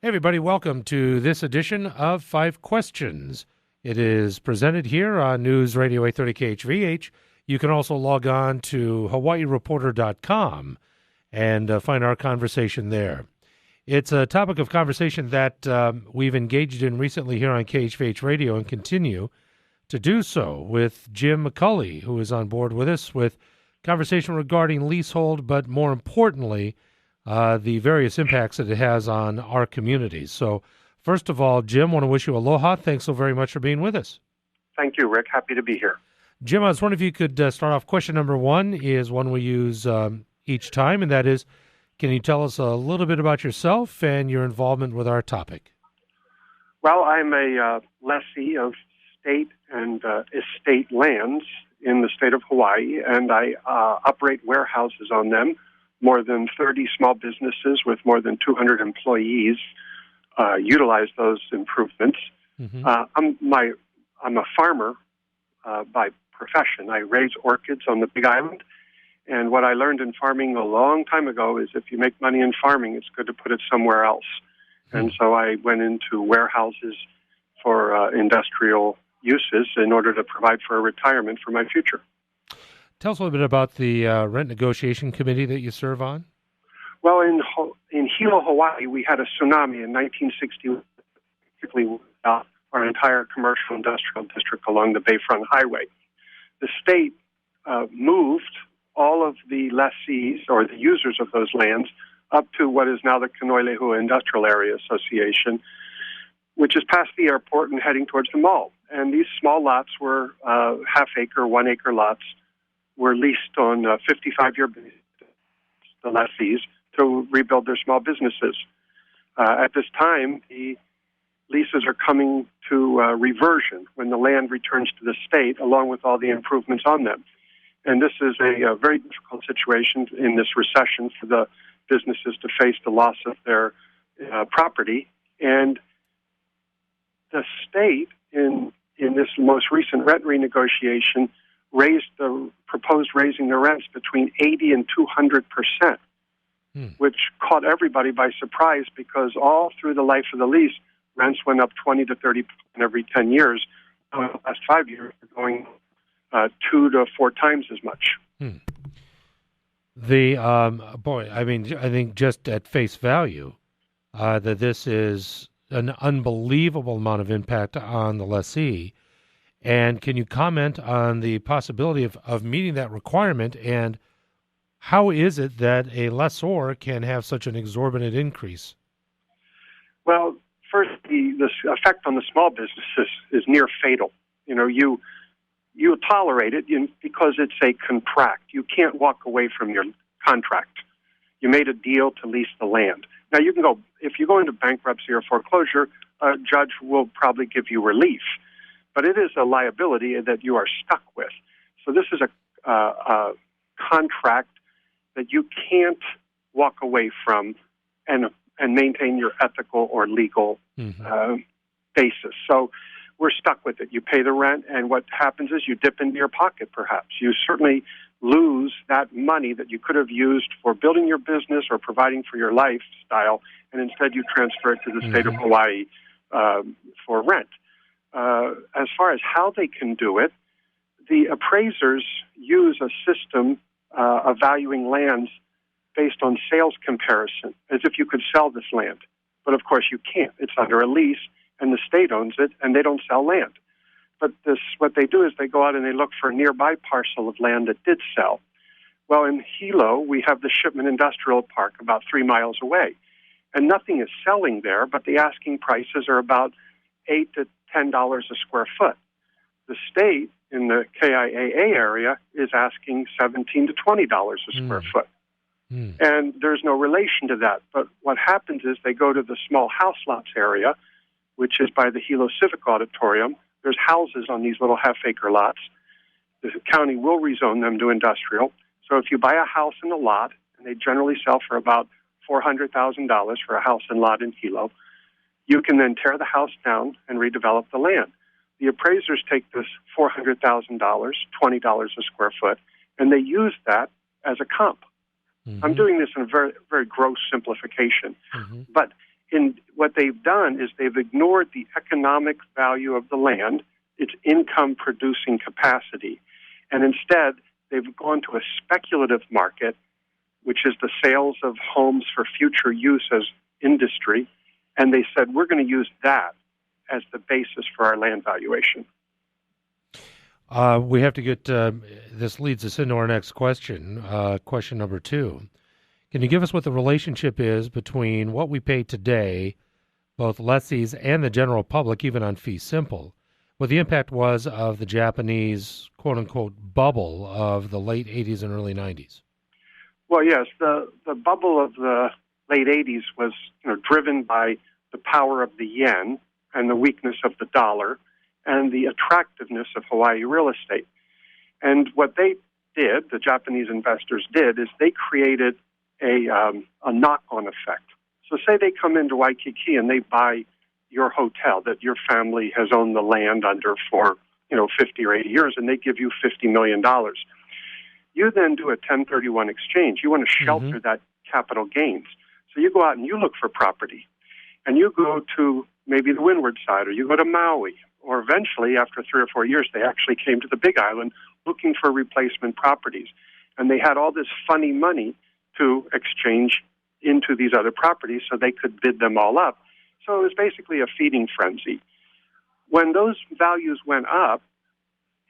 Hey everybody, welcome to this edition of 5 Questions. It is presented here on News Radio 830 KHVH. You can also log on to hawaiireporter.com and find our conversation there. It's a topic of conversation that we've engaged in recently here on KHVH Radio and continue to do so with Jim McCully, who is on board with us with conversation regarding leasehold, but more importantly, the various impacts that it has on our communities. So, first of all, Jim, I want to wish you aloha. Thanks so very much for being with us. Thank you, Rick. Happy to be here. Jim, I was wondering if you could start off. Question number one is one we use each time, and that is, can you tell us a little bit about yourself and your involvement with our topic? Well, I'm a lessee of state and estate lands in the state of Hawaii, and I operate warehouses on them. More than 30 small businesses with more than 200 employees utilize those improvements. Mm-hmm. I'm a farmer by profession. I raise orchids on the Big Island, and what I learned in farming a long time ago is if you make money in farming, it's good to put it somewhere else. Mm-hmm. And so I went into warehouses for industrial uses in order to provide for a retirement for my future. Tell us a little bit about the rent negotiation committee that you serve on. Well, in Hilo, Hawaii, we had a tsunami in 1960, basically our entire commercial industrial district along the Bayfront Highway. The state moved all of the lessees or the users of those lands up to what is now the Kanoilehua Industrial Area Association, which is past the airport and heading towards the mall. And these small lots were half-acre, 1-acre lots, were leased on 55-year basis, the lessees, to rebuild their small businesses. At this time, the leases are coming to reversion when the land returns to the state, along with all the improvements on them. And this is a very difficult situation in this recession for the businesses to face the loss of their property. And the state, in this most recent rent renegotiation, proposed raising the rents between 80 and 200%, which caught everybody by surprise because all through the life of the lease, rents went up 20 to 30% every 10 years. In the last 5 years, they're going 2 to 4 times as much. I think just at face value, that this is an unbelievable amount of impact on the lessee. And can you comment on the possibility of meeting that requirement, and how is it that a lessor can have such an exorbitant increase? Well, first, the effect on the small businesses is near fatal. You know, you tolerate it because it's a contract. You can't walk away from your contract. You made a deal to lease the land. Now, you can go, if you go into bankruptcy or foreclosure, a judge will probably give you relief. But it is a liability that you are stuck with. So this is a contract that you can't walk away from and maintain your ethical or legal basis. So we're stuck with it. You pay the rent, and what happens is you dip into your pocket, perhaps. You certainly lose that money that you could have used for building your business or providing for your lifestyle, and instead you transfer it to the state of Hawaii for rent. As far as how they can do it, the appraisers use a system of valuing lands based on sales comparison, as if you could sell this land. But of course you can't. It's under a lease, and the state owns it, and they don't sell land. But what they do is they go out and they look for a nearby parcel of land that did sell. Well, in Hilo, we have the Shipman Industrial Park about 3 miles away, and nothing is selling there, but the asking prices are about $8 to $10 a square foot. The state in the KIAA area is asking $17 to $20 a square foot. And there's no relation to that. But what happens is they go to the small house lots area, which is by the Hilo Civic Auditorium. There's houses on these little half-acre lots. The county will rezone them to industrial. So if you buy a house in a lot, and they generally sell for about $400,000 for a house and lot in Hilo, you can then tear the house down and redevelop the land. The appraisers take this $400,000, $20 a square foot, and they use that as a comp. I'm doing this in a very, very gross simplification. But what they've done is they've ignored the economic value of the land, its income-producing capacity, and instead they've gone to a speculative market, which is the sales of homes for future use as industry, and they said, we're going to use that as the basis for our land valuation. We have to get, this leads us into our next question, question number 2. Can you give us what the relationship is between what we pay today, both lessees and the general public, even on fee simple, what the impact was of the Japanese quote-unquote bubble of the late 80s and early 90s? Well, yes, the bubble of the late 80s was driven by the power of the yen and the weakness of the dollar and the attractiveness of Hawaii real estate. And what they did, the Japanese investors did, is they created a knock-on effect. So say they come into Waikiki and they buy your hotel that your family has owned the land under for 50 or 80 years, and they give you $50 million. You then do a 1031 exchange. You want to shelter that capital gains. So you go out and you look for property, and you go to maybe the windward side, or you go to Maui, or eventually, after 3 or 4 years, they actually came to the Big Island looking for replacement properties. And they had all this funny money to exchange into these other properties so they could bid them all up. So it was basically a feeding frenzy. When those values went up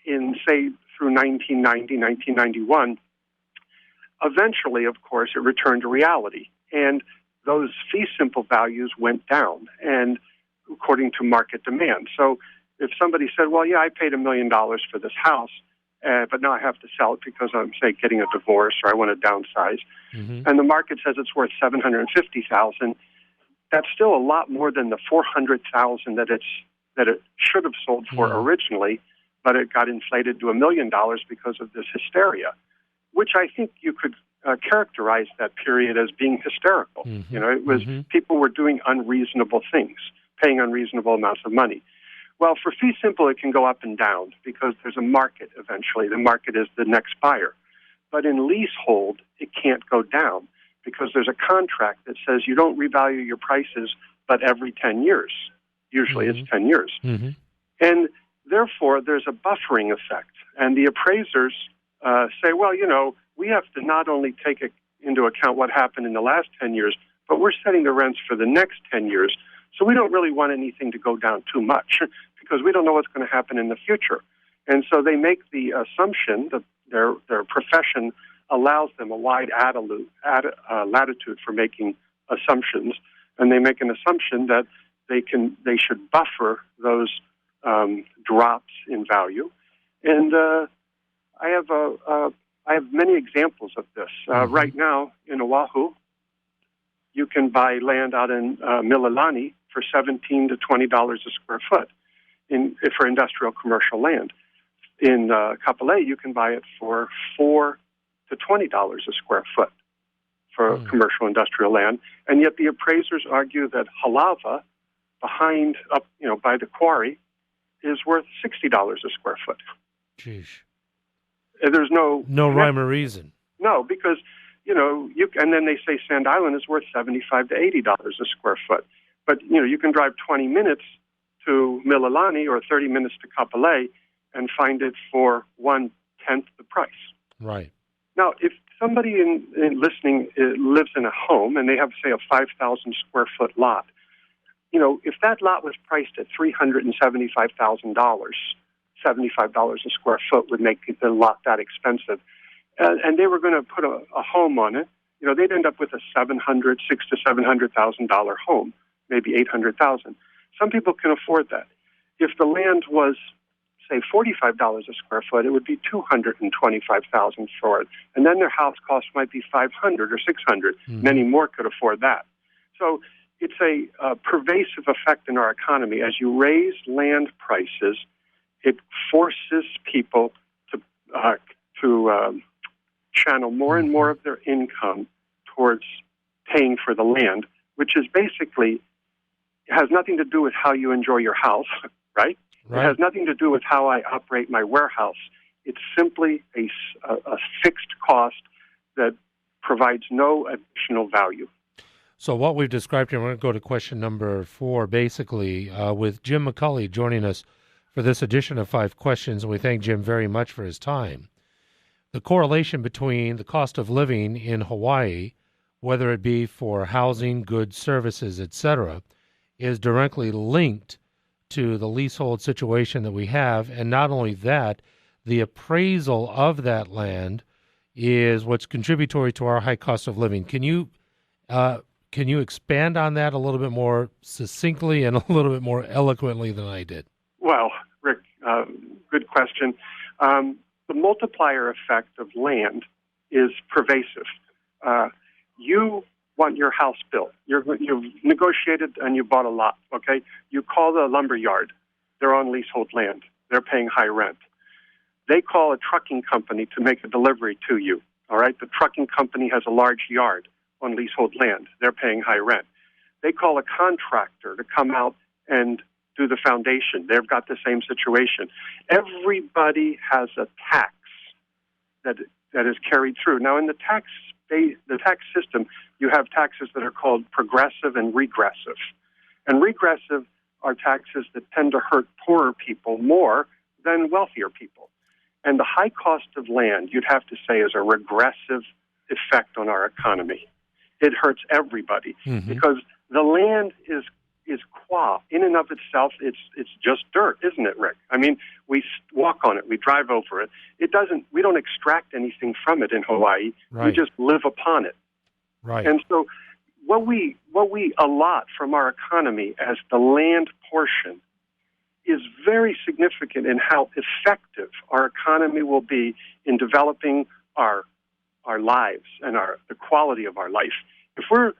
in, say, through 1990, 1991, eventually, of course, it returned to reality. And those fee simple values went down, and according to market demand. So if somebody said, well, yeah, I paid $1 million for this house, but now I have to sell it because I'm, say, getting a divorce or I want to downsize, and the market says it's worth $750,000, that's still a lot more than the $400,000 that it should have sold for originally, but it got inflated to $1 million because of this hysteria, which I think you could characterize that period as being hysterical. It was people were doing unreasonable things, paying unreasonable amounts of money. Well, for fee simple, it can go up and down because there's a market eventually. The market is the next buyer. But in leasehold, it can't go down because there's a contract that says you don't revalue your prices but every 10 years. Usually it's 10 years. And therefore, there's a buffering effect. And the appraisers say, well, we have to not only take into account what happened in the last 10 years, but we're setting the rents for the next 10 years. So we don't really want anything to go down too much because we don't know what's going to happen in the future. And so they make the assumption that their profession allows them a wide latitude for making assumptions, and they make an assumption that they should buffer those drops in value. And I have many examples of this. Right now in Oahu, you can buy land out in Mililani for $17 to $20 a square foot for industrial commercial land. In Kapolei, you can buy it for $4 to $20 a square foot for commercial industrial land. And yet the appraisers argue that Halava, by the quarry, is worth $60 a square foot. Jeez. There's no rhyme or reason. No, because and then they say Sand Island is worth $75 to $80 a square foot. But you can drive 20 minutes to Mililani or 30 minutes to Kapolei and find it for 1/10 the price. Right. Now, if somebody listening lives in a home and they have, say, a 5,000 square foot lot, if that lot was priced at $375,000, $75 a square foot would make the lot that expensive, and they were going to put a home on it, they'd end up with a $600,000 to $700,000 home, maybe $800,000. Some people can afford that. If the land was, say, $45 a square foot, it would be $225,000 for it, and then their house cost might be $500 or $600. Many more could afford that. So it's a pervasive effect in our economy. As you raise land prices, it forces people to channel more and more of their income towards paying for the land, which is basically has nothing to do with how you enjoy your house, right? It has nothing to do with how I operate my warehouse. It's simply a fixed cost that provides no additional value. So what we've described here, we're going to go to question number 4, basically, with Jim McCully joining us for this edition of 5 Questions, and we thank Jim very much for his time. The correlation between the cost of living in Hawaii, whether it be for housing, goods, services, etc., is directly linked to the leasehold situation that we have. And not only that, the appraisal of that land is what's contributory to our high cost of living. Can you expand on that a little bit more succinctly and a little bit more eloquently than I did? Well, Rick, good question. The multiplier effect of land is pervasive. You want your house built. You've negotiated and you bought a lot, okay? You call the lumber yard. They're on leasehold land. They're paying high rent. They call a trucking company to make a delivery to you, all right? The trucking company has a large yard on leasehold land. They're paying high rent. They call a contractor to come out and do the foundation. They've got the same situation. Everybody has a tax that is carried through. Now, in the tax system, you have taxes that are called progressive and regressive. And regressive are taxes that tend to hurt poorer people more than wealthier people. And the high cost of land, you'd have to say, is a regressive effect on our economy. It hurts everybody because the land is in and of itself. It's just dirt, isn't it, Rick? I mean, we walk on it, we drive over it. We don't extract anything from it in Hawaii. Right. We just live upon it. Right. And so what we allot from our economy as the land portion is very significant in how effective our economy will be in developing our lives and the quality of our life. If we're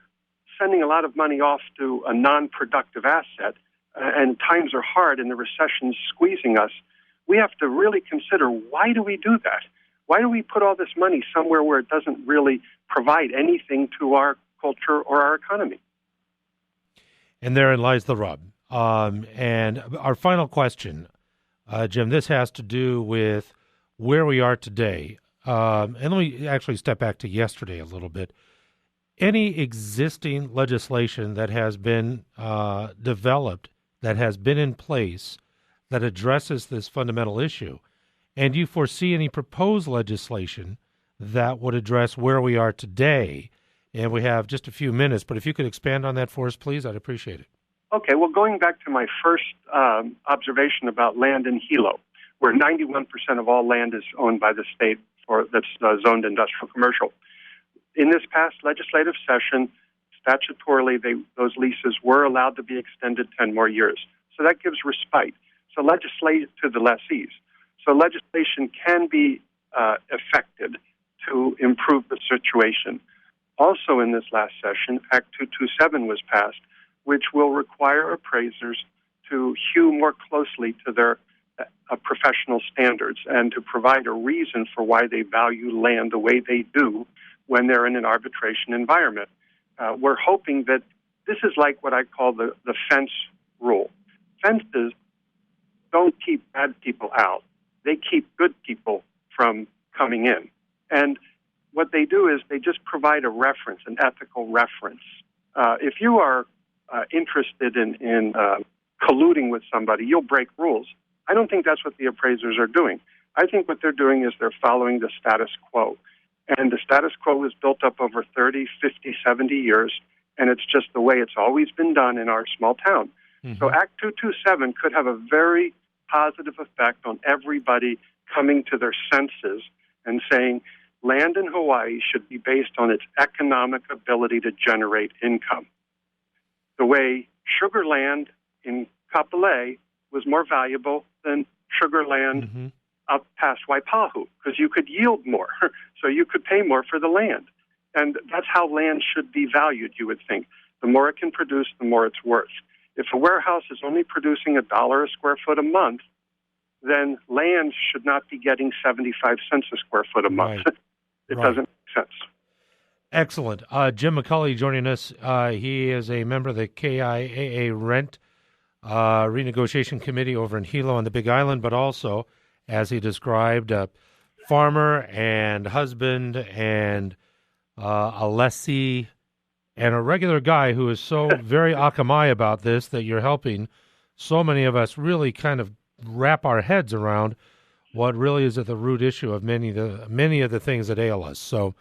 sending a lot of money off to a non-productive asset and times are hard and the recession's squeezing us, we have to really consider, why do we do that? Why do we put all this money somewhere where it doesn't really provide anything to our culture or our economy? And therein lies the rub. And our final question, Jim, this has to do with where we are today. And let me actually step back to yesterday a little bit. Any existing legislation that has been developed, that has been in place, that addresses this fundamental issue, and you foresee any proposed legislation that would address where we are today? And we have just a few minutes, but if you could expand on that for us, please, I'd appreciate it. Okay, well, going back to my first observation about land in Hilo, where 91% of all land is owned by the state that's zoned industrial commercial. In this past legislative session, statutorily, those leases were allowed to be extended 10 more years. So that gives respite. So legislate to the lessees. So legislation can be effected to improve the situation. Also in this last session, Act 227 was passed, which will require appraisers to hew more closely to their professional standards and to provide a reason for why they value land the way they do when they're in an arbitration environment. We're hoping that this is like what I call the fence rule. Fences don't keep bad people out. They keep good people from coming in. And what they do is they just provide a reference, an ethical reference. If you are interested in colluding with somebody, you'll break rules. I don't think that's what the appraisers are doing. I think what they're doing is they're following the status quo. And the status quo was built up over 30, 50, 70 years, and it's just the way it's always been done in our small town. So Act 227 could have a very positive effect on everybody coming to their senses and saying land in Hawaii should be based on its economic ability to generate income. The way sugar land in Kapolei was more valuable than sugar land up past Waipahu, because you could yield more, so you could pay more for the land. And that's how land should be valued, you would think. The more it can produce, the more it's worth. If a warehouse is only producing $1 a square foot a month, then land should not be getting 75 cents a square foot a month. Right. It doesn't make sense. Excellent. Jim McCully joining us. He is a member of the KIAA Rent Renegotiation Committee over in Hilo on the Big Island, but also, as he described, a farmer and husband and a lessee and a regular guy who is so very akamai about this that you're helping so many of us really kind of wrap our heads around what really is at the root issue of many of the things that ail us. So,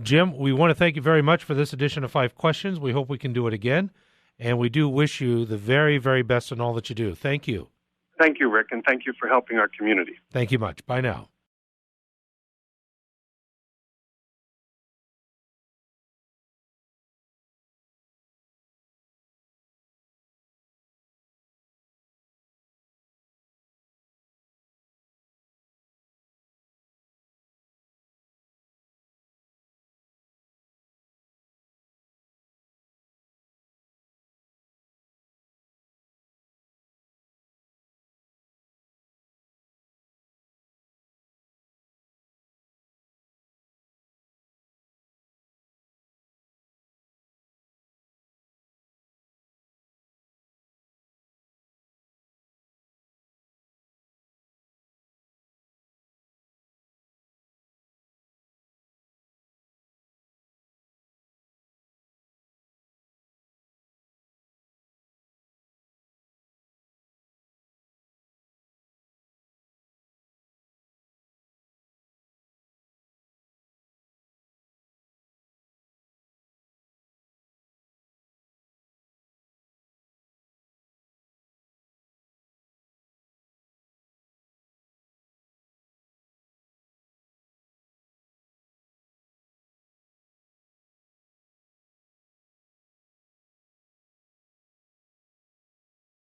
Jim, we want to thank you very much for this edition of 5 Questions. We hope we can do it again, and we do wish you the very, very best in all that you do. Thank you. Thank you, Rick, and thank you for helping our community. Thank you much. Bye now.